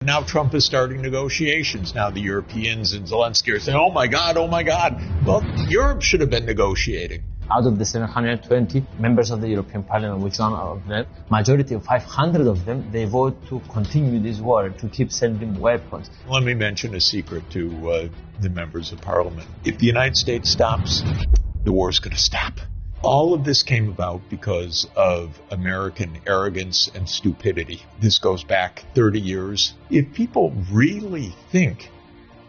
Now Trump is starting negotiations. Now the Europeans and Zelensky are saying, oh my God. Well, Europe should have been negotiating. Out of the 720 members of the European Parliament, which one of them, majority of 500 of them, they vote to continue this war, to keep sending weapons. Let me mention a secret to the members of Parliament. If the United States stops, the war's going to stop. All of this came about because of American arrogance and stupidity. This goes back 30 years. If people really think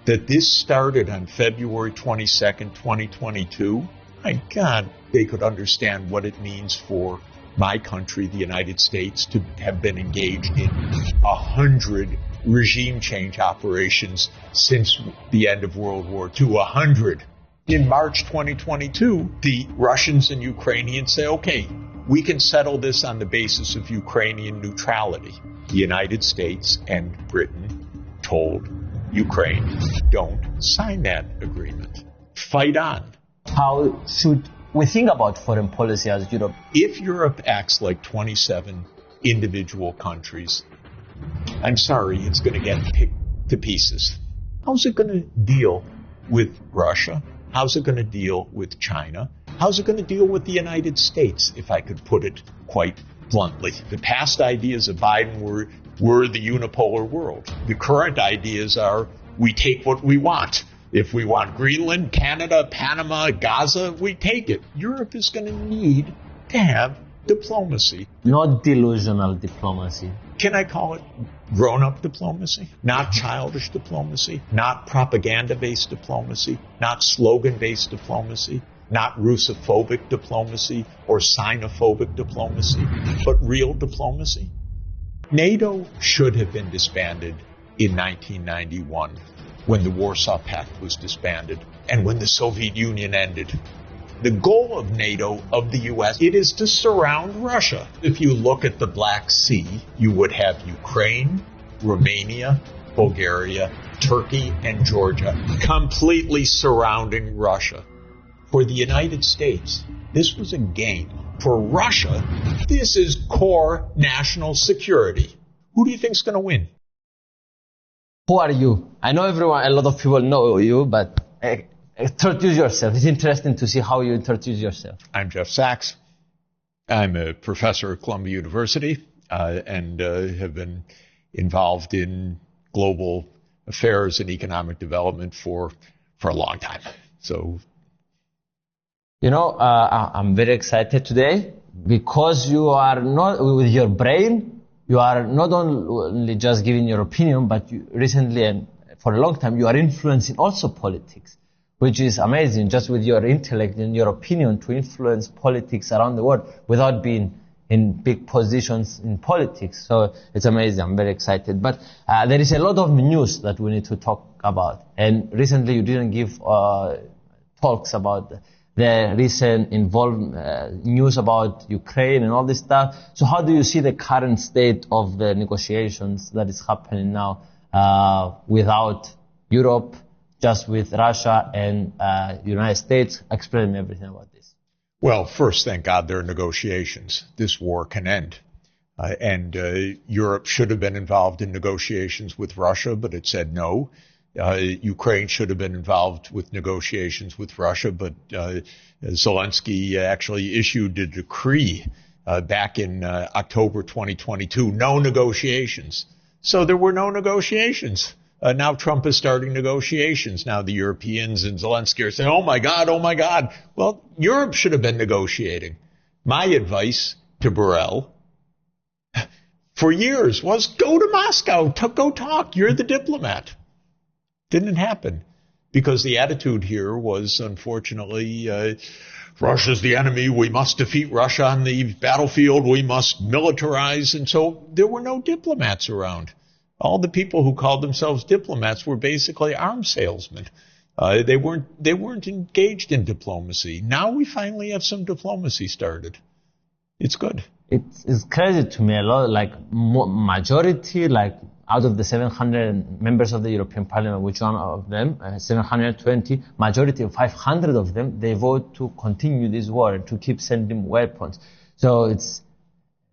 that this started on February 22nd, 2022, my God, they could understand what it means for my country, the United States, to have been engaged in 100 regime change operations since the end of World War II. 100. In March 2022, the Russians and Ukrainians say, okay, we can settle this on the basis of Ukrainian neutrality. The United States and Britain told Ukraine, don't sign that agreement. Fight on. How should we think about foreign policy as Europe? If Europe acts like 27 individual countries, I'm sorry, it's going to get picked to pieces. How's it going to deal with Russia? How's it going to deal with China? How's it going to deal with the United States, if I could put it quite bluntly? The past ideas of Biden were the unipolar world. The current ideas are we take what we want. If we want Greenland, Canada, Panama, Gaza, we take it. Europe is going to need to have diplomacy. Not delusional diplomacy. Can I call it grown-up diplomacy? Not childish diplomacy, not propaganda-based diplomacy, not slogan-based diplomacy, not Russophobic diplomacy or Sinophobic diplomacy, but real diplomacy. NATO should have been disbanded in 1991 when the Warsaw Pact was disbanded and when the Soviet Union ended. The goal of NATO, of the U.S., it is to surround Russia. If you look at the Black Sea, you would have Ukraine, Romania, Bulgaria, Turkey, and Georgia completely surrounding Russia. For the United States, this was a game. For Russia, this is core national security. Who do you think is going to win? Who are you? I know a lot of people know you, but introduce yourself. It's interesting to see how you introduce yourself. I'm Jeff Sachs. I'm a professor at Columbia University and have been involved in global affairs and economic development for a long time. So, I'm very excited today because you are not, with your brain, you are not only just giving your opinion, but you recently and for a long time, you are influencing also politics, which is amazing, just with your intellect and your opinion to influence politics around the world without being in big positions in politics. So it's amazing. I'm very excited. But there is a lot of news that we need to talk about. And recently you didn't give talks about the recent news about Ukraine and all this stuff. So how do you see the current state of the negotiations that is happening now without Europe, just with Russia and United States? Explain everything about this. Well, first, thank God there are negotiations. This war can end. And Europe should have been involved in negotiations with Russia, but it said no. Ukraine should have been involved with negotiations with Russia, but Zelensky actually issued a decree back in October 2022, no negotiations. So there were no negotiations. Now Trump is starting negotiations. Now the Europeans and Zelensky are saying, oh my God. Well, Europe should have been negotiating. My advice to Borrell for years was go to Moscow, go talk. You're the diplomat. Didn't happen because the attitude here was, unfortunately, Russia's the enemy. We must defeat Russia on the battlefield. We must militarize. And so there were no diplomats around. All the people who called themselves diplomats were basically arms salesmen. They weren't engaged in diplomacy. Now we finally have some diplomacy started. It's good. It's crazy to me a lot, like majority, like out of the 700 members of the European Parliament, which one of them, 720, majority of 500 of them, they vote to continue this war, to keep sending weapons. So it's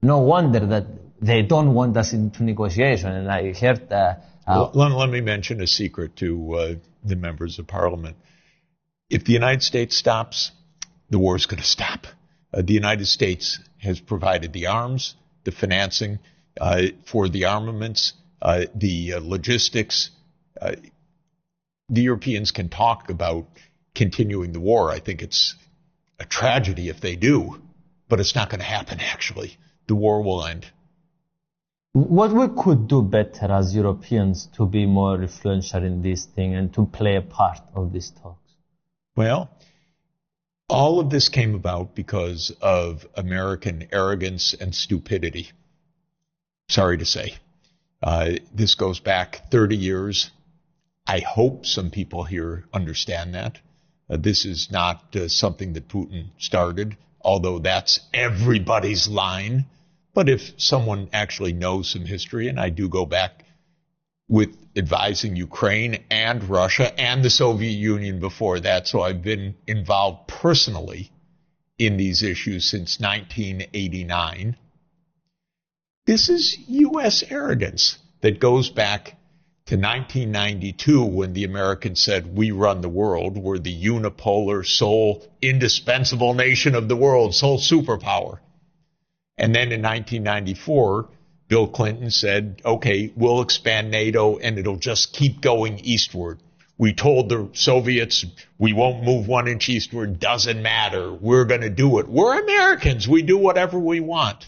no wonder that they don't want us into negotiation. And I heard let me mention a secret to the members of parliament. If the United States stops, the war is going to stop. The United States has provided the arms, the financing for the armaments, the logistics. The Europeans can talk about continuing the war. I think it's a tragedy if they do, but it's not going to happen, actually. The war will end. What we could do better as Europeans to be more influential in this thing and to play a part of these talks? Well, all of this came about because of American arrogance and stupidity. Sorry to say. This goes back 30 years. I hope some people here understand that. This is not something that Putin started, although that's everybody's line. But if someone actually knows some history, and I do go back with advising Ukraine and Russia and the Soviet Union before that, so I've been involved personally in these issues since 1989. This is U.S. arrogance that goes back to 1992 when the Americans said, we run the world, we're the unipolar, sole, indispensable nation of the world, sole superpower. And then in 1994, Bill Clinton said, okay, we'll expand NATO and it'll just keep going eastward. We told the Soviets we won't move 1 inch eastward, doesn't matter, we're going to do it. We're Americans, we do whatever we want.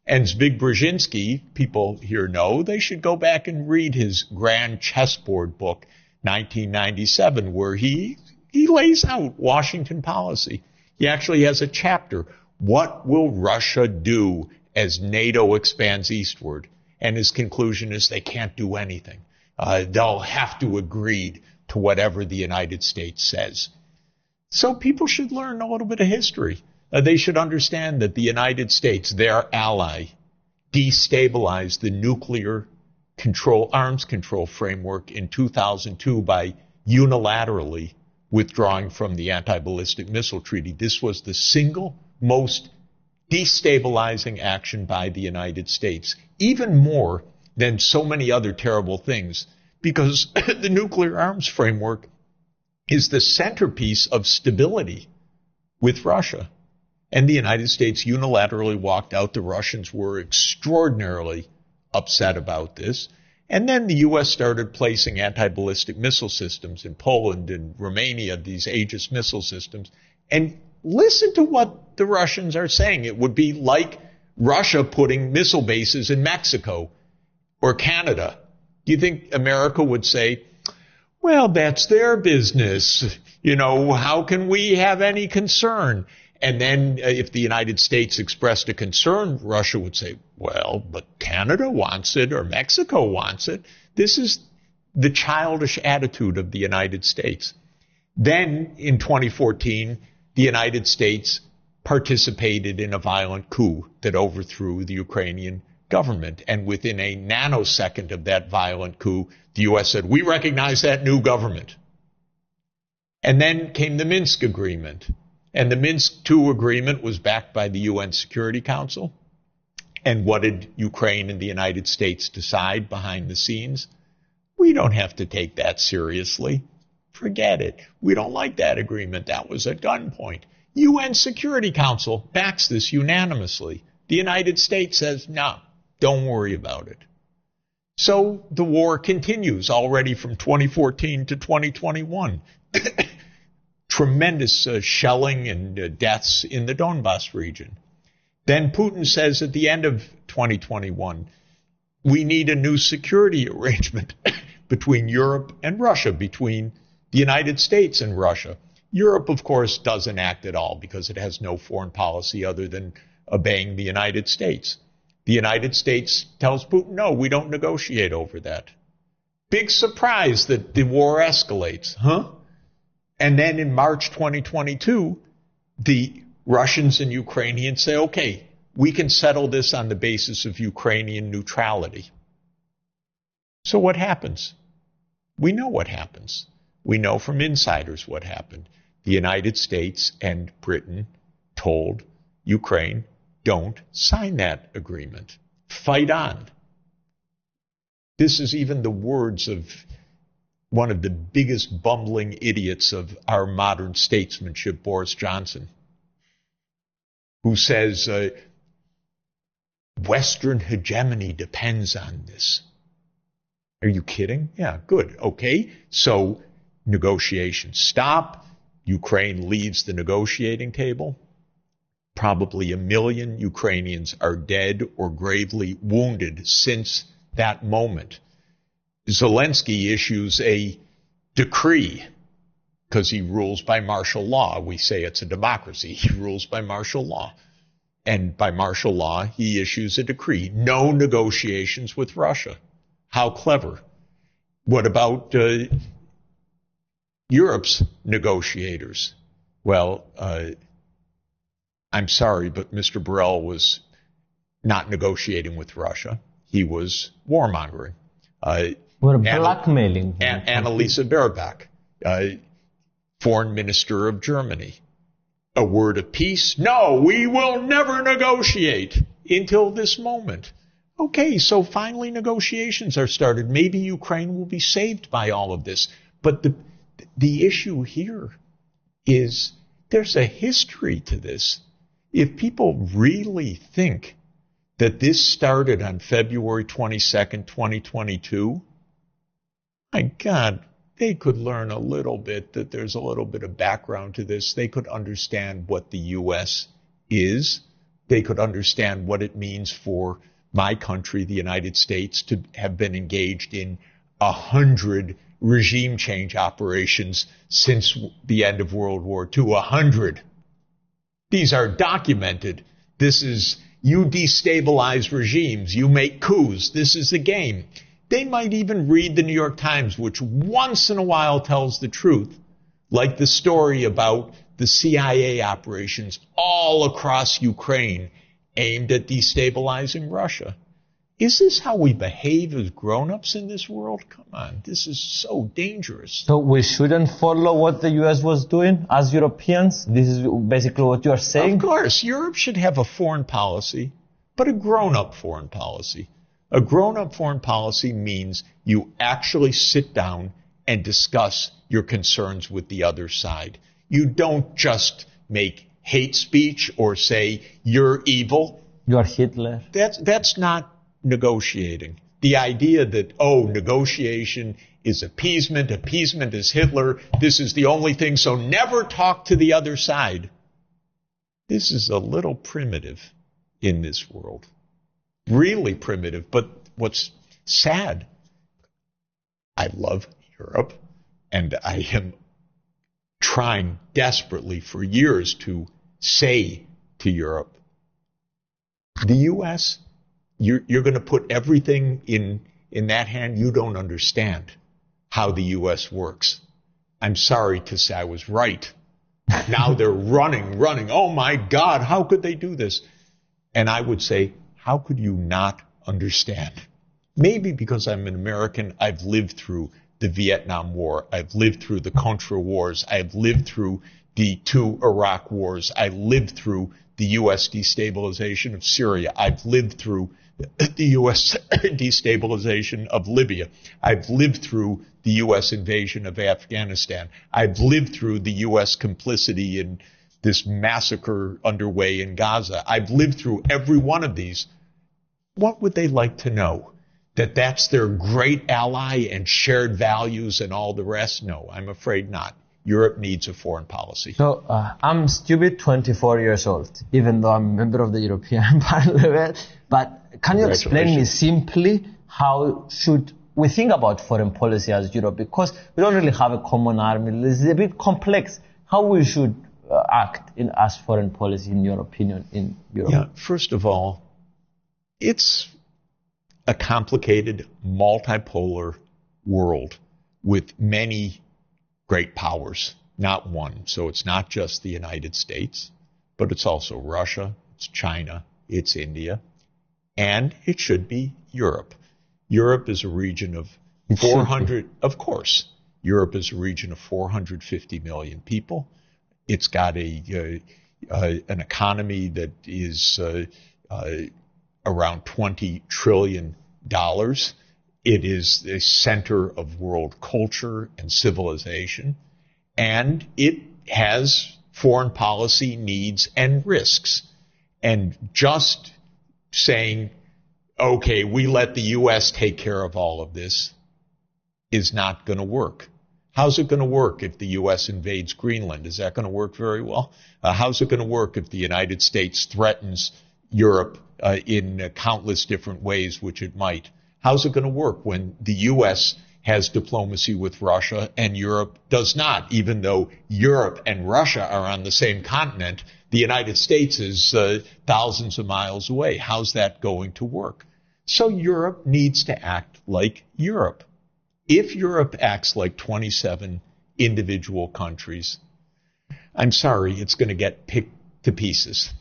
And Zbig Brzezinski, people here know, they should go back and read his Grand Chessboard book, 1997, where he lays out Washington policy. He actually has a chapter, What Will Russia Do as NATO expands eastward? And his conclusion is they can't do anything. They'll have to agree to whatever the United States says. So people should learn a little bit of history. They should understand that the United States, their ally, destabilized the nuclear arms control framework in 2002 by unilaterally withdrawing from the anti-ballistic missile treaty. This was the single most destabilizing action by the United States, even more than so many other terrible things, because the nuclear arms framework is the centerpiece of stability with Russia. And the United States unilaterally walked out. The Russians were extraordinarily upset about this. And then the U.S. started placing anti-ballistic missile systems in Poland and Romania, these Aegis missile systems. And listen to what the Russians are saying. It would be like Russia putting missile bases in Mexico or Canada. Do you think America would say, well, that's their business. You know, how can we have any concern? And then if the United States expressed a concern, Russia would say, well, but Canada wants it or Mexico wants it. This is the childish attitude of the United States. Then in 2014, the United States participated in a violent coup that overthrew the Ukrainian government. And within a nanosecond of that violent coup, the U.S. said, we recognize that new government. And then came the Minsk Agreement. And the Minsk II agreement was backed by the UN Security Council. And what did Ukraine and the United States decide behind the scenes? We don't have to take that seriously. Forget it. We don't like that agreement. That was at gunpoint. UN Security Council backs this unanimously. The United States says, no, don't worry about it. So the war continues already from 2014 to 2021. Tremendous shelling and deaths in the Donbas region. Then Putin says at the end of 2021, we need a new security arrangement between Europe and Russia, between the United States and Russia. Europe, of course, doesn't act at all because it has no foreign policy other than obeying the United States. The United States tells Putin, no, we don't negotiate over that. Big surprise that the war escalates, huh? And then in March 2022, the Russians and Ukrainians say, okay, we can settle this on the basis of Ukrainian neutrality. So what happens? We know what happens. We know from insiders what happened. The United States and Britain told Ukraine, don't sign that agreement. Fight on. This is even the words of one of the biggest bumbling idiots of our modern statesmanship, Boris Johnson, who says Western hegemony depends on this. Are you kidding? Yeah, good. Okay, so negotiations stop. Ukraine leaves the negotiating table. Probably 1 million Ukrainians are dead or gravely wounded since that moment. Zelensky issues a decree because he rules by martial law. We say it's a democracy. He rules by martial law. And by martial law, he issues a decree. No negotiations with Russia. How clever. What about Europe's negotiators? Well, I'm sorry, but Mr. Borrell was not negotiating with Russia. He was warmongering. We're blackmailing. Annalisa Baerbock, foreign minister of Germany. A word of peace? No, we will never negotiate until this moment. Okay, so finally negotiations are started. Maybe Ukraine will be saved by all of this. But the issue here is there's a history to this. If people really think that this started on February 22nd, 2022, my God, they could learn a little bit, that there's a little bit of background to this. They could understand what the U.S. is. They could understand what it means for my country, the United States, to have been engaged in 100 regime change operations since the end of World War II. 100. These are documented. This is, you destabilize regimes, you make coups. This is the game. They might even read the New York Times, which once in a while tells the truth, like the story about the CIA operations all across Ukraine aimed at destabilizing Russia. Is this how we behave as grown-ups in this world? Come on, this is so dangerous. So we shouldn't follow what the U.S. was doing as Europeans? This is basically what you are saying? Of course, Europe should have a foreign policy, but a grown-up foreign policy. A grown-up foreign policy means you actually sit down and discuss your concerns with the other side. You don't just make hate speech or say, you're evil. You're Hitler. That's not negotiating. The idea that, negotiation is appeasement is Hitler, this is the only thing, so never talk to the other side. This is a little primitive in this world. Really primitive. But what's sad, I love Europe, and I am trying desperately for years to say to Europe, the U.S., you're going to put everything in that hand. You don't understand how the U.S. works. I'm sorry to say I was right. Now they're running. Oh my God, how could they do this? And I would say, how could you not understand? Maybe because I'm an American, I've lived through the Vietnam War. I've lived through the Contra Wars. I've lived through the 2 Iraq wars. I lived through the U.S. destabilization of Syria. I've lived through the U.S. destabilization of Libya. I've lived through the U.S. invasion of Afghanistan. I've lived through the U.S. complicity in this massacre underway in Gaza. I've lived through every one of these. What would they like to know? That that's their great ally and shared values and all the rest? No, I'm afraid not. Europe needs a foreign policy. So I'm stupid, 24 years old, even though I'm a member of the European Parliament. But can you explain me simply how should we think about foreign policy as Europe? Because we don't really have a common army. It's a bit complex. How we should act as foreign policy, in your opinion, in Europe? Yeah, first of all, it's a complicated, multipolar world with many great powers, not one. So it's not just the United States, but it's also Russia, it's China, it's India, and it should be Europe. Europe is a region of 400, of course, Europe is a region of 450 million people. It's got an economy that is around $20 trillion. It is the center of world culture and civilization, and it has foreign policy needs and risks. And just saying, okay, we let the U.S. take care of all of this is not going to work. How's it going to work if the U.S. invades Greenland? Is that going to work very well? How's it going to work if the United States threatens Europe in countless different ways, which it might? How's it going to work when the U.S. has diplomacy with Russia and Europe does not? Even though Europe and Russia are on the same continent, the United States is thousands of miles away. How's that going to work? So Europe needs to act like Europe. If Europe acts like 27 individual countries, I'm sorry, it's going to get picked to pieces.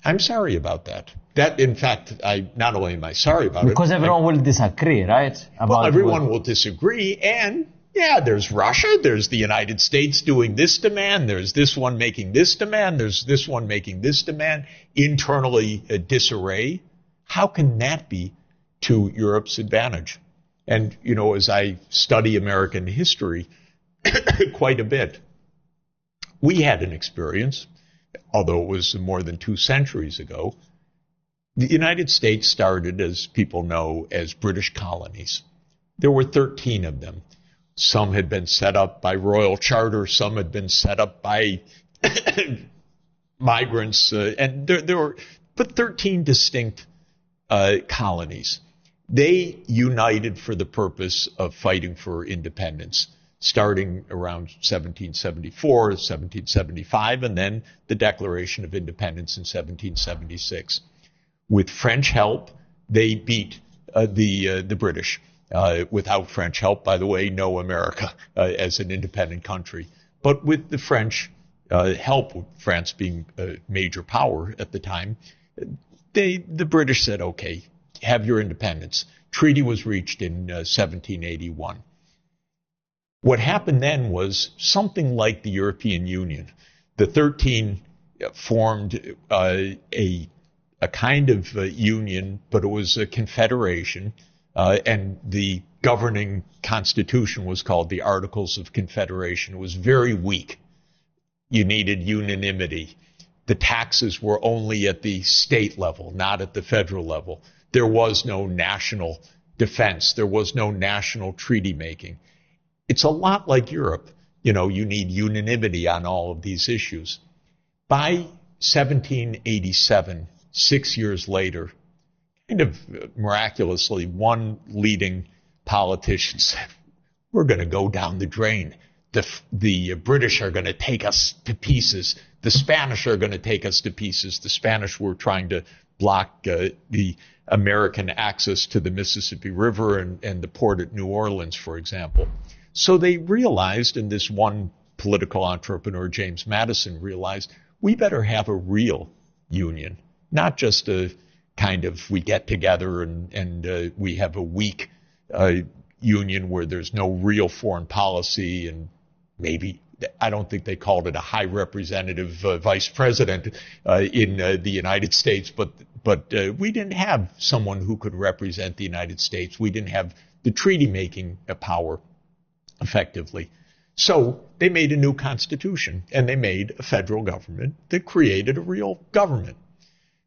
I'm sorry about that. That, in fact, not only am I sorry about it. Because everyone will disagree, right? Well, everyone will disagree, and yeah, there's Russia, there's the United States doing this demand, there's this one making this demand, there's this one making this demand, internally disarray. How can that be to Europe's advantage? And, you know, as I study American history quite a bit, we had an experience, although it was more than 2 centuries ago. The United States started, as people know, as British colonies. There were 13 of them. Some had been set up by royal charter, some had been set up by migrants, and there were 13 distinct colonies. They united for the purpose of fighting for independence, starting around 1774, 1775, and then the Declaration of Independence in 1776. With French help, they beat the British. Without French help, by the way, no America as an independent country. But with the French help, France being a major power at the time, the British said, okay, have your independence. Treaty was reached in 1781. What happened then was something like the European Union. The 13 formed a kind of union, but it was a confederation, and the governing constitution was called the Articles of Confederation. It was very weak. You needed unanimity. The taxes were only at the state level, not at the federal level. There was no national defense. There was no national treaty making. It's a lot like Europe. You know, you need unanimity on all of these issues. By 1787, 6 years later, kind of miraculously, one leading politician said, we're going to go down the drain. The British are going to take us to pieces. The Spanish are going to take us to pieces. The Spanish were trying to block the American access to the Mississippi River and the port at New Orleans, for example. So they realized, and this one political entrepreneur, James Madison, realized, we better have a real union, not just a kind of we get together and we have a weak union where there's no real foreign policy, and maybe, I don't think they called it a high representative vice president in the United States, but we didn't have someone who could represent the United States. We didn't have the treaty-making power effectively. So they made a new constitution, and they made a federal government that created a real government.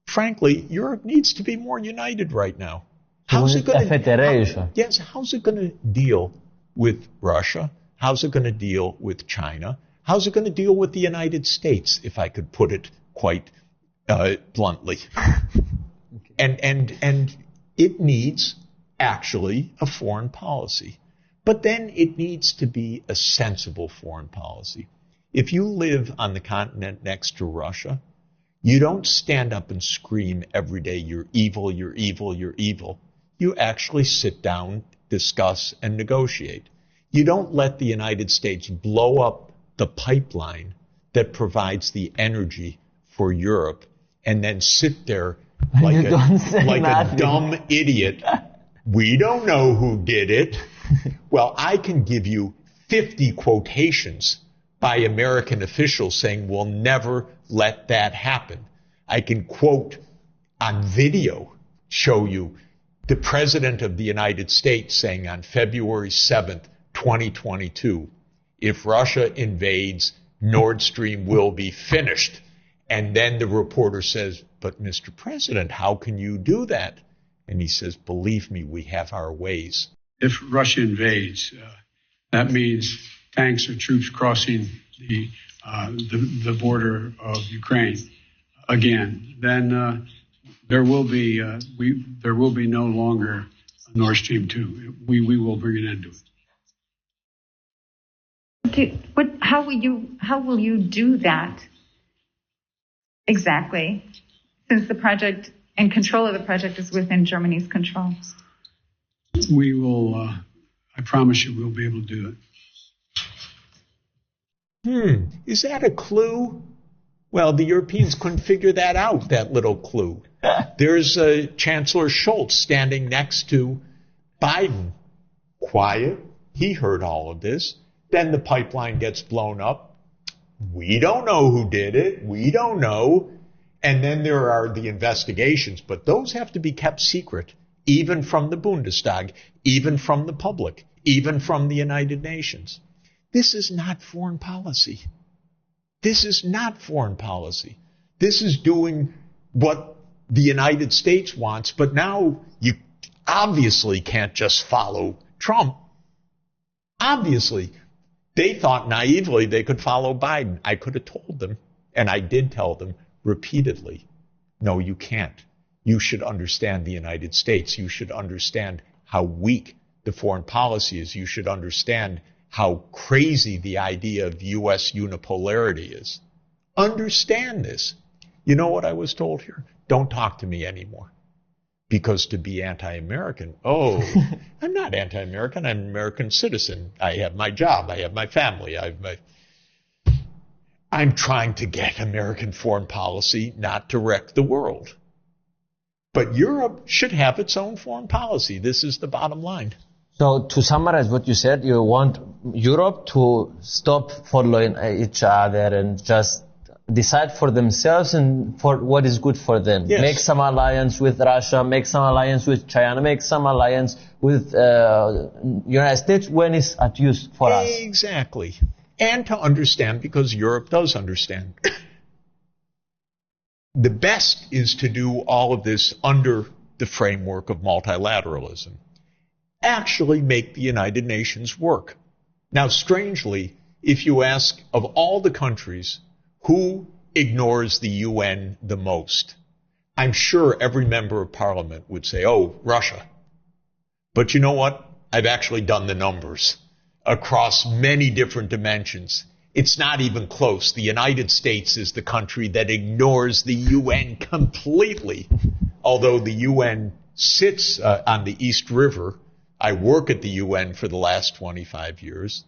Frankly, Europe needs to be more united right now. How's it going to deal with Russia? How's it going to deal with China? How's it going to deal with the United States, if I could put it quite bluntly? And it needs actually a foreign policy. But then it needs to be a sensible foreign policy. If you live on the continent next to Russia, you don't stand up and scream every day, you're evil, you're evil, you're evil. You actually sit down, discuss, and negotiate. You don't let the United States blow up the pipeline that provides the energy for Europe and then sit there like a dumb idiot. We don't know who did it. Well, I can give you 50 quotations by American officials saying we'll never let that happen. I can quote on video show you the President of the United States saying on February 7th, 2022, if Russia invades, Nord Stream will be finished. And then the reporter says, but Mr. President, how can you do that? And he says, believe me, we have our ways. If Russia invades, that means tanks or troops crossing the border of Ukraine again. Then there will be no longer a Nord Stream 2. We will bring an end to it. How will you do that exactly? Since the project and control of the project is within Germany's control. We will. I promise you, we'll be able to do it. Is that a clue? Well, the Europeans couldn't figure that out, that little clue. There's Chancellor Scholz standing next to Biden. Quiet. He heard all of this. Then the pipeline gets blown up. We don't know who did it. We don't know. And then there are the investigations, but those have to be kept secret, even from the Bundestag, even from the public, even from the United Nations. This is not foreign policy. This is not foreign policy. This is doing what the United States wants, but now you obviously can't just follow Trump. Obviously. They thought naively they could follow Biden. I could have told them, and I did tell them repeatedly, no, you can't. You should understand the United States. You should understand how weak the foreign policy is. You should understand how crazy the idea of U.S. unipolarity is. Understand this. You know what I was told here? Don't talk to me anymore. Because to be anti-American, I'm not anti-American. I'm an American citizen. I have my job. I have my family. I'm trying to get American foreign policy not to wreck the world. But Europe should have its own foreign policy. This is the bottom line. So to summarize what you said, you want Europe to stop following each other and just decide for themselves and for what is good for them. Yes. Make some alliance with Russia, make some alliance with China, make some alliance with United States when it's at use for us. Exactly. And to understand, because Europe does understand. The best is to do all of this under the framework of multilateralism. Actually make the United Nations work. Now, strangely, if you ask of all the countries who ignores the UN the most, I'm sure every member of parliament would say, Russia. But you know what? I've actually done the numbers across many different dimensions. It's not even close. The United States is the country that ignores the UN completely. Although the UN sits on the East River, I work at the UN for the last 25 years.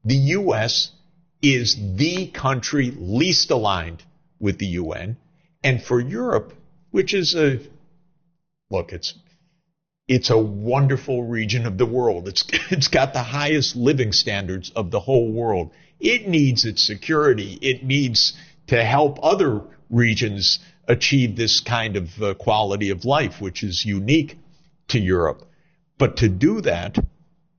The U.S. is the country least aligned with the UN. And for Europe, which is it's a wonderful region of the world. It's got the highest living standards of the whole world. It needs its security. It needs to help other regions achieve this kind of quality of life, which is unique to Europe. But to do that,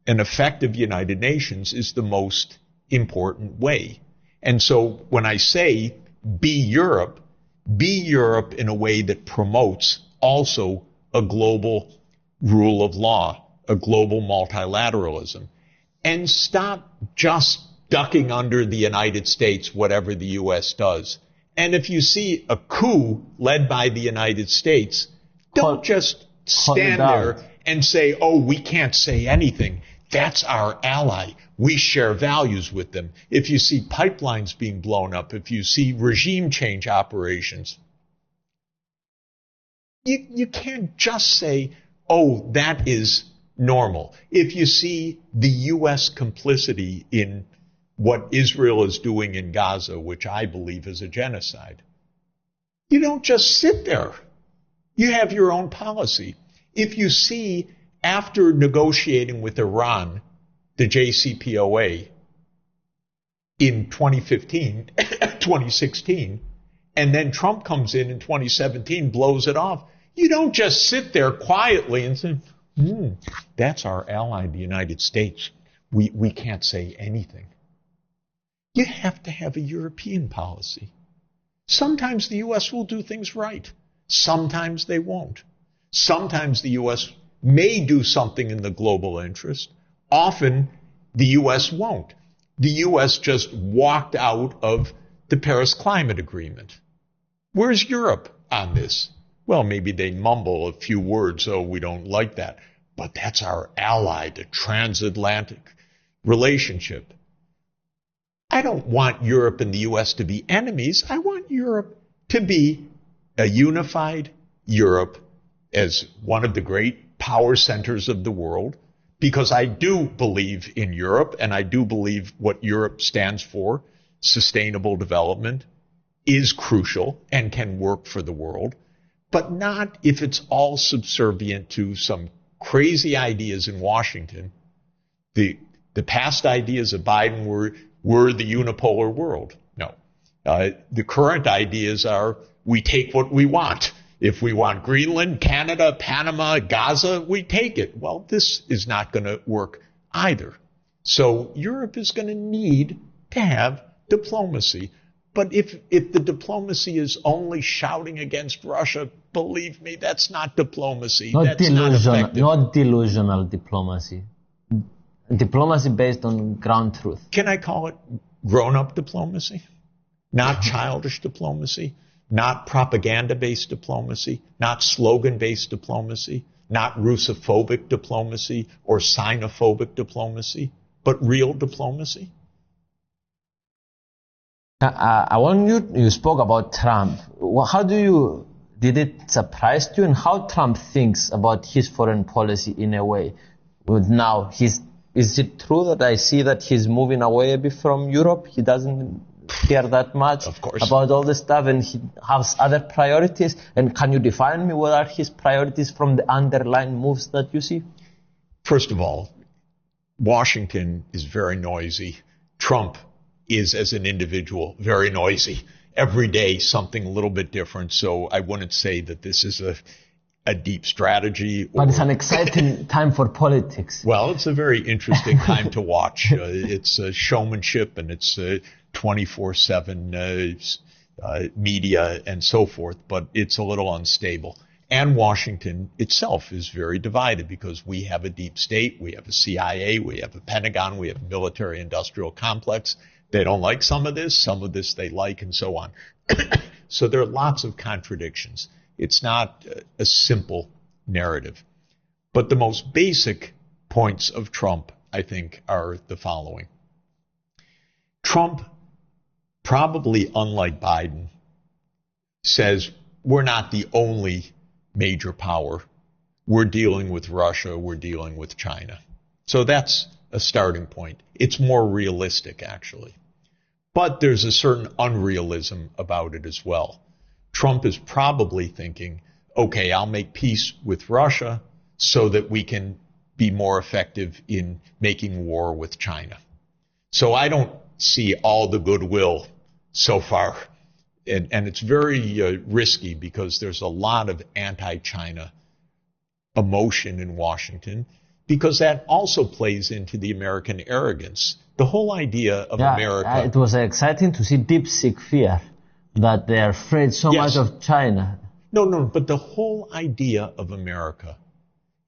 an effective United Nations is the most important way. And so when I say be Europe in a way that promotes also a global rule of law, a global multilateralism, and stop just ducking under the United States, whatever the U.S. does. And if you see a coup led by the United States, don't just stand there and say, we can't say anything. That's our ally. We share values with them. If you see pipelines being blown up, if you see regime change operations, you can't just say, that is normal. If you see the U.S. complicity in what Israel is doing in Gaza, which I believe is a genocide, you don't just sit there. You have your own policy. If you see, after negotiating with Iran, the JCPOA in 2016, and then Trump comes in 2017, blows it off, You don't just sit there quietly and say, that's our ally, the United States. We can't say anything. You have to have a European policy. Sometimes the U.S. will do things right. Sometimes they won't. Sometimes the U.S. may do something in the global interest. Often the U.S. won't. The U.S. just walked out of the Paris Climate Agreement. Where's Europe on this? Well, maybe they mumble a few words, oh, we don't like that. But that's our ally, the transatlantic relationship. I don't want Europe and the U.S. to be enemies. I want Europe to be a unified Europe as one of the great power centers of the world, because I do believe in Europe, and I do believe what Europe stands for, sustainable development, is crucial and can work for the world, but not if it's all subservient to some crazy ideas in Washington. The past ideas of Biden were the unipolar world. No. The current ideas are we take what we want. If we want Greenland, Canada, Panama, Gaza, we take it. Well, this is not going to work either. So Europe is going to need to have diplomacy. But if the diplomacy is only shouting against Russia, believe me, that's not diplomacy. That's not effective. Not delusional diplomacy. Diplomacy based on ground truth. Can I call it grown-up diplomacy? Not childish diplomacy? Not propaganda-based diplomacy? Not slogan-based diplomacy? Not Russophobic diplomacy or xenophobic diplomacy? But real diplomacy? You spoke about Trump. Did it surprise you, and how Trump thinks about his foreign policy in a way? Is it true that I see that he's moving away a bit from Europe? He doesn't care that much about all this stuff, and he has other priorities. And can you define me what are his priorities from the underlying moves that you see? First of all, Washington is very noisy. Trump is, as an individual, very noisy. Every day, something a little bit different. So I wouldn't say that this is a deep strategy. But it's an exciting time for politics. Well, it's a very interesting time to watch. It's showmanship, and it's 24/7 media and so forth, but it's a little unstable. And Washington itself is very divided because we have a deep state, we have a CIA, we have a Pentagon, we have a military-industrial complex. They don't like some of this they like, and so on. So there are lots of contradictions. It's not a simple narrative. But the most basic points of Trump, I think, are the following. Trump, probably unlike Biden, says we're not the only major power. We're dealing with Russia. We're dealing with China. So that's a starting point. It's more realistic, actually. But there's a certain unrealism about it as well. Trump is probably thinking, okay, I'll make peace with Russia so that we can be more effective in making war with China. So I don't see all the goodwill so far. And it's very risky because there's a lot of anti-China emotion in Washington, because that also plays into the American arrogance. The whole idea of America... It was exciting to see deep-seek fear, that they're afraid so much of China. No, but the whole idea of America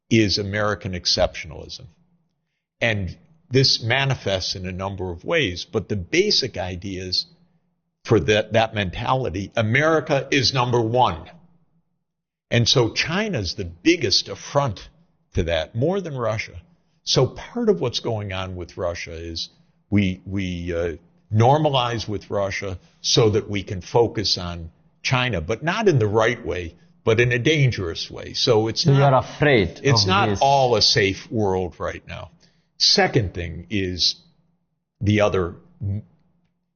is American exceptionalism. And this manifests in a number of ways, but the basic idea is, for that mentality, America is number one. And so China's the biggest affront to that, more than Russia. So part of what's going on with Russia is we normalize with Russia so that we can focus on China, but not in the right way, but in a dangerous way. So it's not, you're afraid. It's not all a safe world right now. Second thing is there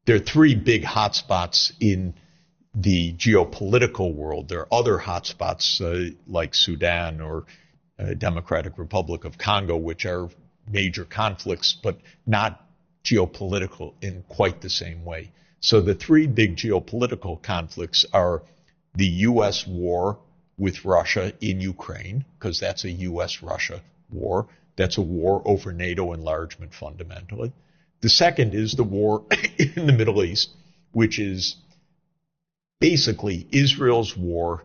are three big hotspots in the geopolitical world. There are other hotspots like Sudan or Democratic Republic of Congo, which are major conflicts, but not geopolitical in quite the same way. So the three big geopolitical conflicts are the U.S. war with Russia in Ukraine, because that's a U.S.-Russia war. That's a war over NATO enlargement fundamentally. The second is the war in the Middle East, which is basically Israel's war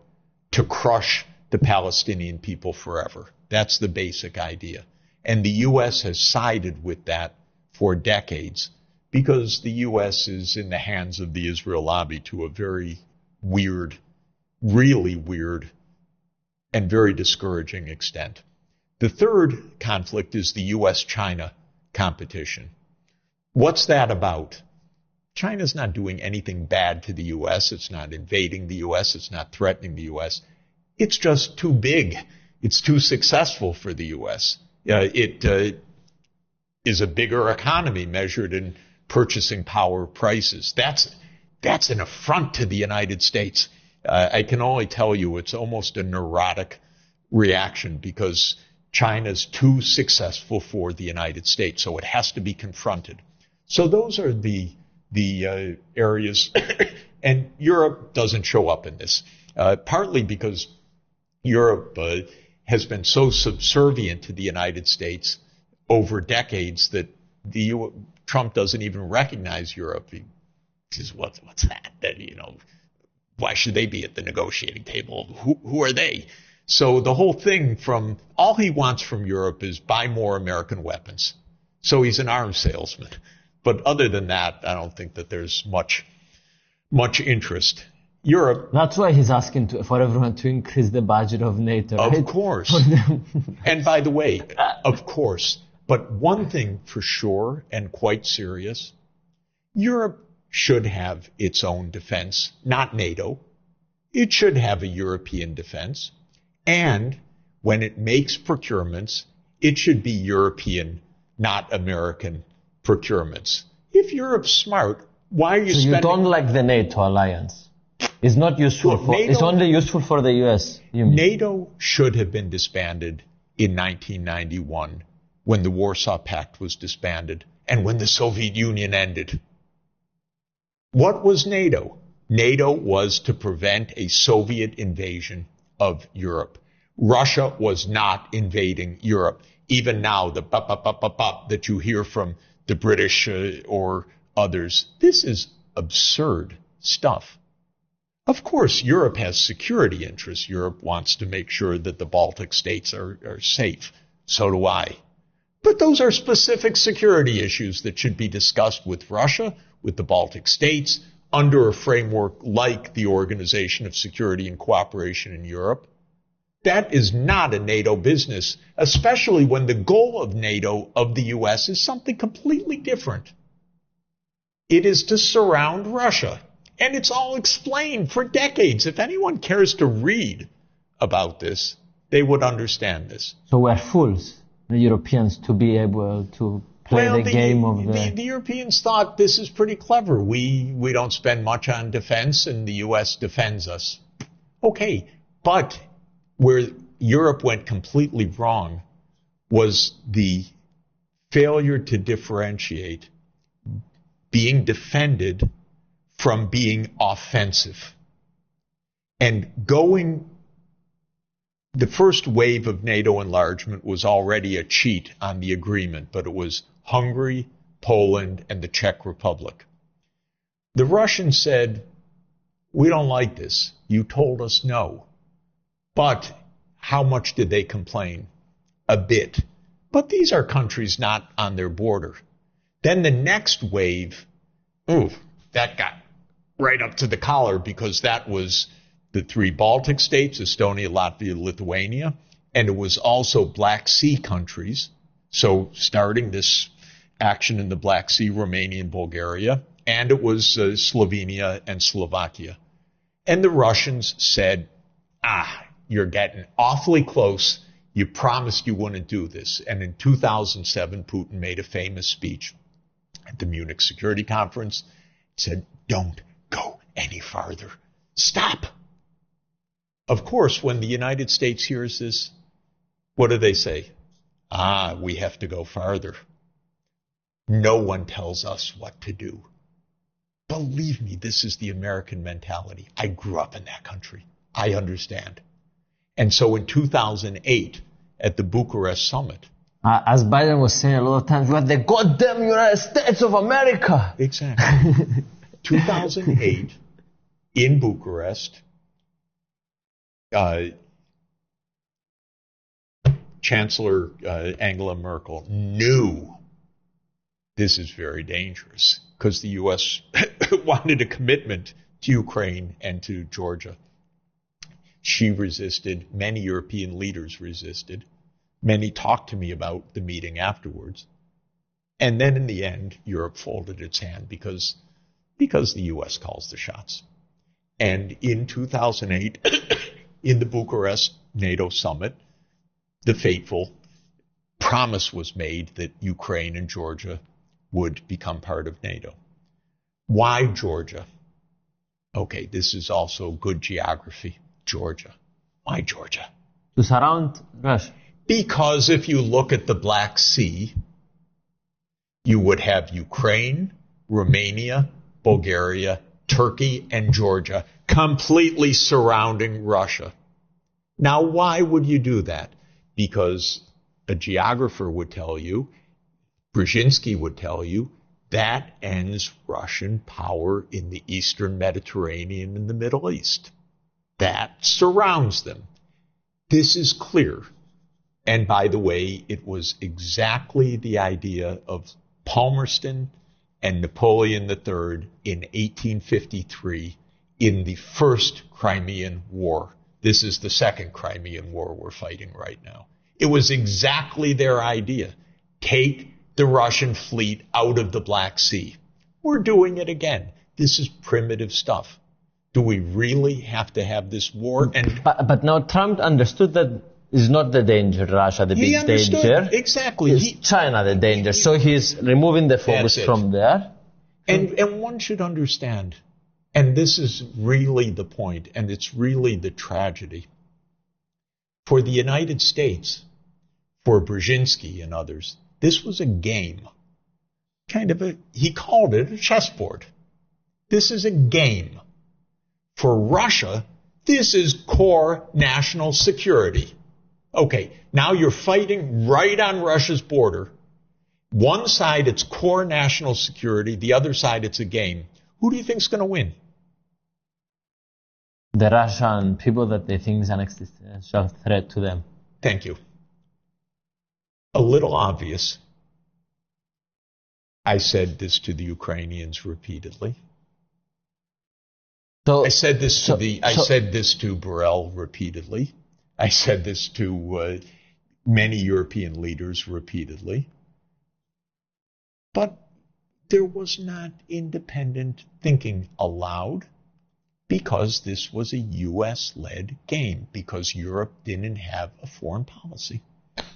to crush the Palestinian people forever. That's the basic idea. And the U.S. has sided with that for decades because the U.S. is in the hands of the Israel lobby to a very weird, really weird, and very discouraging extent. The third conflict is the U.S.-China competition. What's that about? China's not doing anything bad to the U.S. It's not invading the U.S. It's not threatening the U.S. It's just too big. It's too successful for the U.S. It is a bigger economy measured in purchasing power prices. That's an affront to the United States. I can only tell you it's almost a neurotic reaction because China's too successful for the United States, so it has to be confronted. So those are the areas, and Europe doesn't show up in this, partly because Europe has been so subservient to the United States over decades that Trump doesn't even recognize Europe. He says, what's that? Why should they be at the negotiating table? Who are they? So the whole thing all he wants from Europe is buy more American weapons. So he's an arms salesman. But other than that, I don't think that there's much interest. Europe. That's why he's asking for everyone to increase the budget of NATO. Right? Of course. And by the way, of course. But one thing for sure and quite serious, Europe should have its own defense, not NATO. It should have a European defense. And when it makes procurements, it should be European, not American procurements. If Europe's smart, why are you spending... You don't like the NATO alliance? It's not useful it's only useful for the US. NATO should have been disbanded in 1991 when the Warsaw Pact was disbanded and when the Soviet Union ended. What was NATO? NATO was to prevent a Soviet invasion of Europe. Russia was not invading Europe. Even now, the bop that you hear from the British or others, this is absurd stuff. Of course, Europe has security interests. Europe wants to make sure that the Baltic states are safe. So do I. But those are specific security issues that should be discussed with Russia, with the Baltic states, under a framework like the Organization of Security and Cooperation in Europe. That is not a NATO business, especially when the goal of NATO, of the U.S., is something completely different. It is to surround Russia. And it's all explained for decades. If anyone cares to read about this, they would understand this. So we're fools, the Europeans, to be able to play the game of the Europeans thought this is pretty clever. We don't spend much on defense, and the U.S. defends us. Okay, but where Europe went completely wrong was the failure to differentiate being defended from being offensive. And the first wave of NATO enlargement was already a cheat on the agreement, but it was Hungary, Poland, and the Czech Republic. The Russians said, we don't like this. You told us no. But how much did they complain? A bit. But these are countries not on their border. Then the next wave, that got right up to the collar because that was the three Baltic states, Estonia, Latvia, Lithuania, and it was also Black Sea countries. So starting this action in the Black Sea, Romania and Bulgaria, and it was Slovenia and Slovakia. And the Russians said, you're getting awfully close. You promised you wouldn't do this. And in 2007, Putin made a famous speech at the Munich Security Conference, said, don't go any farther. Stop. Of course, when the United States hears this, what do they say? We have to go farther. No one tells us what to do. Believe me, this is the American mentality. I grew up in that country. I understand. And so in 2008, at the Bucharest summit, as Biden was saying a lot of times, we are the goddamn United States of America. Exactly. 2008, in Bucharest, Chancellor Angela Merkel knew this is very dangerous because the U.S. wanted a commitment to Ukraine and to Georgia. She resisted. Many European leaders resisted. Many talked to me about the meeting afterwards. And then in the end, Europe folded its hand because the U.S. calls the shots. And in 2008, in the Bucharest NATO summit, the fateful promise was made that Ukraine and Georgia would become part of NATO. Why Georgia? Okay, this is also good geography. Georgia. Why Georgia? To surround Russia. Because if you look at the Black Sea, you would have Ukraine, Romania, Bulgaria, Turkey, and Georgia completely surrounding Russia. Now, why would you do that? Because a geographer would tell you, Brzezinski would tell you, that ends Russian power in the Eastern Mediterranean and the Middle East. That surrounds them. This is clear. And by the way, it was exactly the idea of Palmerston and Napoleon III in 1853 in the First Crimean War. This is the Second Crimean War we're fighting right now. It was exactly their idea. Take the Russian fleet out of the Black Sea. We're doing it again. This is primitive stuff. Do we really have to have this war? But now Trump understood that is not the danger, Russia, the big danger. Exactly. It's China, the danger. So he's removing the focus from there. And one should understand, and this is really the point, and it's really the tragedy. For the United States, for Brzezinski and others, this was a game. He called it a chessboard. This is a game. For Russia, this is core national security. Okay, now you're fighting right on Russia's border. One side, it's core national security. The other side, it's a game. Who do you think is going to win? The Russian people that they think is an existential threat to them. Thank you. A little obvious. I said this to the Ukrainians repeatedly. I said this to Borrell repeatedly. I said this to many European leaders repeatedly. But there was not independent thinking allowed because this was a U.S.-led game, because Europe didn't have a foreign policy.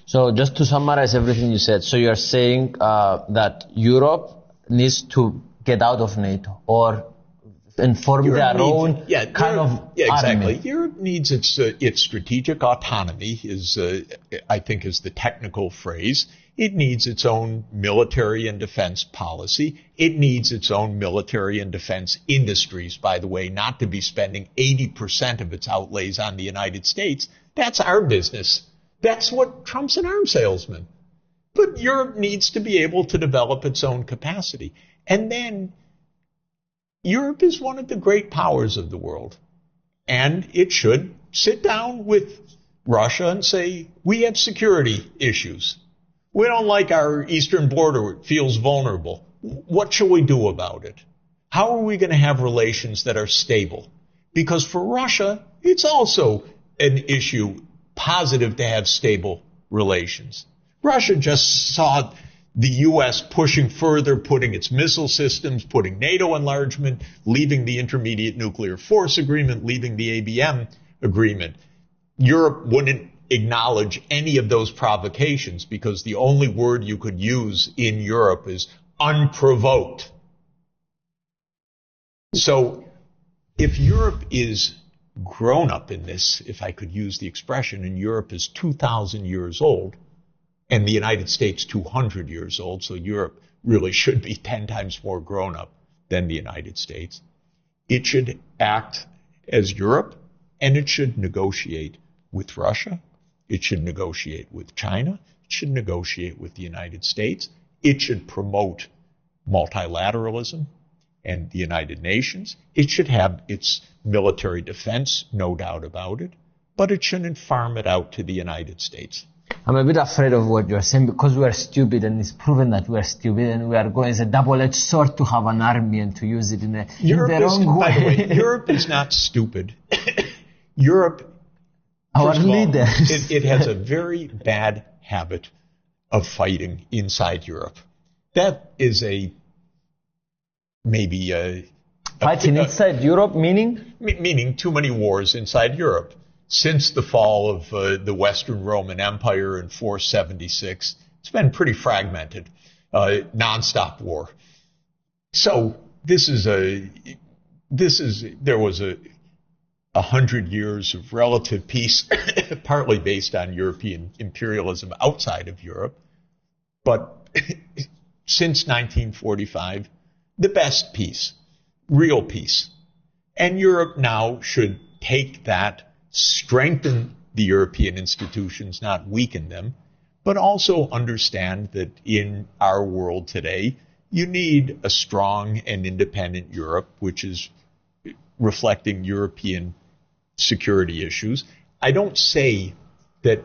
So just to summarize everything you said, so you're saying that Europe needs to get out of NATO or form their own kind of exactly. army. Europe needs its strategic autonomy, I think is the technical phrase. It needs its own military and defense policy. It needs its own military and defense industries, by the way, not to be spending 80% of its outlays on the United States. That's our business. That's what Trump's an arms salesman. But Europe needs to be able to develop its own capacity. And then Europe is one of the great powers of the world. And it should sit down with Russia and say, we have security issues. We don't like our eastern border. It feels vulnerable. What shall we do about it? How are we going to have relations that are stable? Because for Russia, it's also an issue positive to have stable relations. Russia just saw the U.S. pushing further, putting its missile systems, putting NATO enlargement, leaving the Intermediate Nuclear Force Agreement, leaving the ABM agreement. Europe wouldn't acknowledge any of those provocations because the only word you could use in Europe is unprovoked. So if Europe is grown up in this, if I could use the expression, and Europe is 2,000 years old, and the United States 200 years old, so Europe really should be 10 times more grown up than the United States. It should act as Europe, and it should negotiate with Russia. It should negotiate with China. It should negotiate with the United States. It should promote multilateralism and the United Nations. It should have its military defense, no doubt about it, but it shouldn't farm it out to the United States. I'm a bit afraid of what you're saying because we are stupid, and it's proven that we are stupid, and we are going as a double-edged sword to have an army and to use it in the wrong way. By the way, Europe is not stupid. Europe, our leaders, it has a very bad habit of fighting inside Europe. That is fighting inside Europe, meaning? Meaning too many wars inside Europe. Since the fall of the Western Roman Empire in 476, it's been pretty fragmented, nonstop war. So there was 100 years of relative peace, partly based on European imperialism outside of Europe. But since 1945, the best peace, real peace. And Europe now should take that, strengthen the European institutions, not weaken them, but also understand that in our world today, you need a strong and independent Europe, which is reflecting European security issues. I don't say that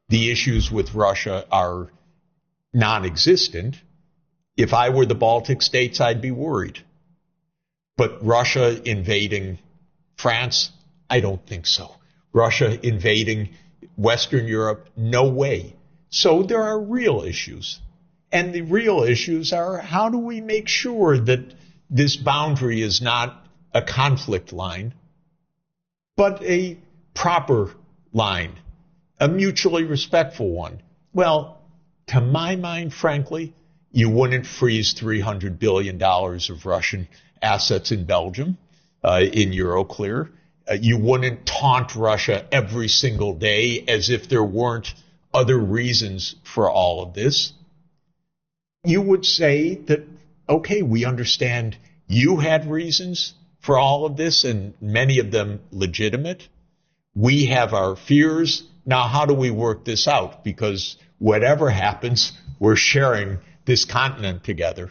the issues with Russia are non-existent. If I were the Baltic states, I'd be worried. But Russia invading France, I don't think so. Russia invading Western Europe, no way. So there are real issues. And the real issues are, how do we make sure that this boundary is not a conflict line, but a proper line, a mutually respectful one? Well, to my mind, frankly, you wouldn't freeze $300 billion of Russian assets in Belgium, in Euroclear. You wouldn't taunt Russia every single day as if there weren't other reasons for all of this. You would say that, okay, we understand you had reasons for all of this, and many of them legitimate. We have our fears. Now, how do we work this out? Because whatever happens, we're sharing this continent together.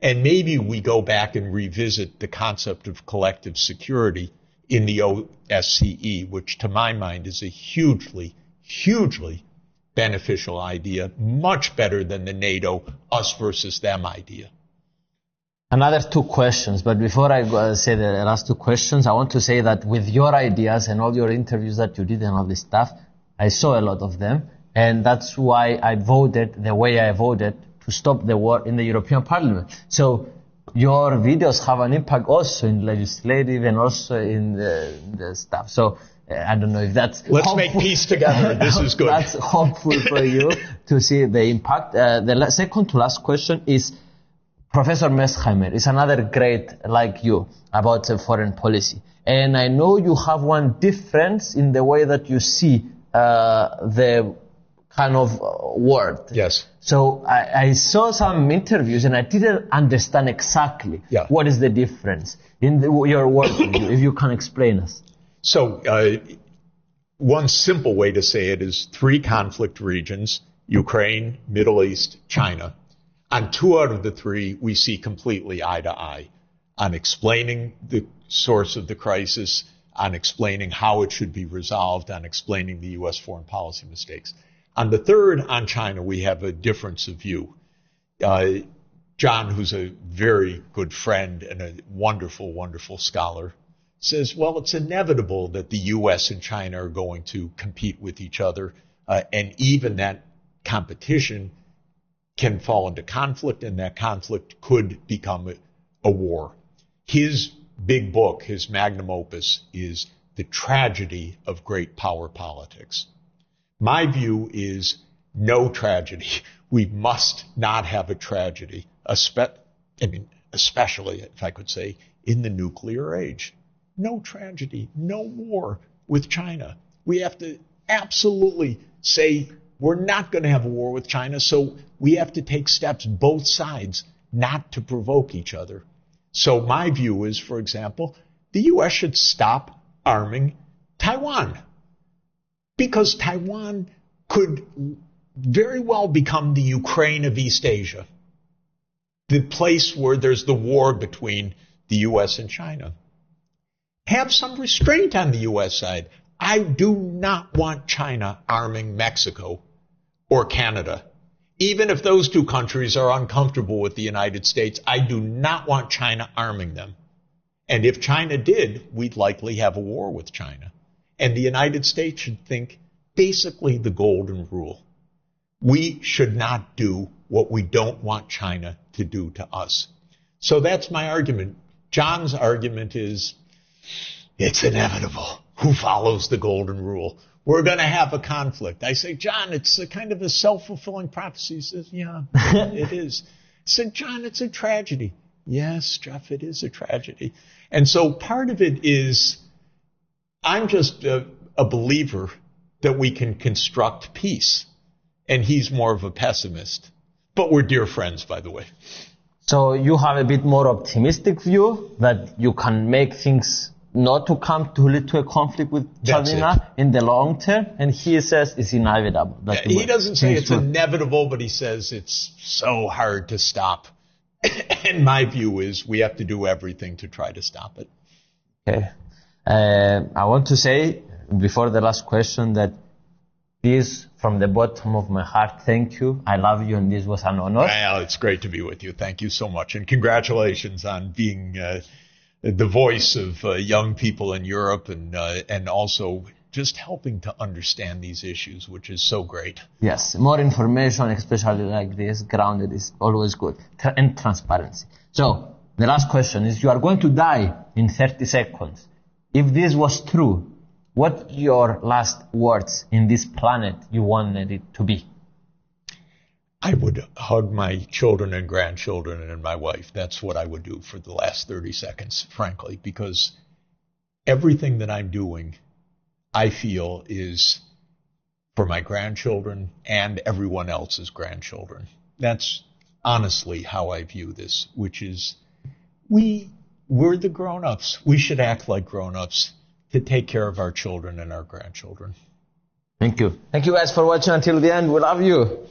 And maybe we go back and revisit the concept of collective security in the OSCE, which to my mind is a hugely, hugely beneficial idea, much better than the NATO us versus them idea. Another two questions, but before I say the last two questions, I want to say that with your ideas and all your interviews that you did and all this stuff, I saw a lot of them, and that's why I voted the way I voted to stop the war in the European Parliament. So your videos have an impact also in legislative and also in the stuff. So I don't know if that's Let's hopeful. Make peace together. This is good. That's hopeful for you to see the impact. The second to last question is Professor Meschheimer is another great like you about foreign policy. And I know you have one difference in the way that you see the kind of world. Yes. So I saw some interviews and I didn't understand exactly what is the difference in your work, if you can explain us. So one simple way to say it is 3 conflict regions, Ukraine, Middle East, China. On 2 out of the 3, we see completely eye to eye on explaining the source of the crisis, on explaining how it should be resolved, on explaining the U.S. foreign policy mistakes. On the 3rd, on China, we have a difference of view. John, who's a very good friend and a wonderful, wonderful scholar, says, well, it's inevitable that the U.S. and China are going to compete with each other, and even that competition can fall into conflict, and that conflict could become a war. His big book, his magnum opus, is The Tragedy of Great Power Politics. My view is no tragedy. We must not have a tragedy, especially, if I could say, in the nuclear age. No tragedy, no war with China. We have to absolutely say we're not going to have a war with China, so we have to take steps, both sides, not to provoke each other. So my view is, for example, the U.S. should stop arming Taiwan. Because Taiwan could very well become the Ukraine of East Asia, the place where there's the war between the U.S. and China. Have some restraint on the U.S. side. I do not want China arming Mexico or Canada. Even if those two countries are uncomfortable with the United States, I do not want China arming them. And if China did, we'd likely have a war with China. And the United States should think basically the golden rule. We should not do what we don't want China to do to us. So that's my argument. John's argument is, it's inevitable. Who follows the golden rule? We're going to have a conflict. I say, John, it's a kind of a self-fulfilling prophecy. He says, yeah, it is. I said, John, it's a tragedy. Yes, Jeff, it is a tragedy. And so part of it is, I'm just a believer that we can construct peace. And he's more of a pessimist. But we're dear friends, by the way. So you have a bit more optimistic view that you can make things not to come to lead to a conflict with China in the long term, and he says it's inevitable. He doesn't say it's inevitable, but he says it's so hard to stop. And my view is we have to do everything to try to stop it. Okay. I want to say, before the last question, that this, from the bottom of my heart, thank you. I love you, and this was an honor. Well, it's great to be with you. Thank you so much. And congratulations on being the voice of young people in Europe and also just helping to understand these issues, which is so great. Yes, more information, especially like this, grounded, is always good. And transparency. So, the last question is, you are going to die in 30 seconds. If this was true, what your last words in this planet you wanted it to be? I would hug my children and grandchildren and my wife. That's what I would do for the last 30 seconds, frankly, because everything that I'm doing, I feel, is for my grandchildren and everyone else's grandchildren. That's honestly how I view this, which is we're the grown-ups. We should act like grown-ups to take care of our children and our grandchildren. Thank you. Thank you guys for watching until the end. We love you.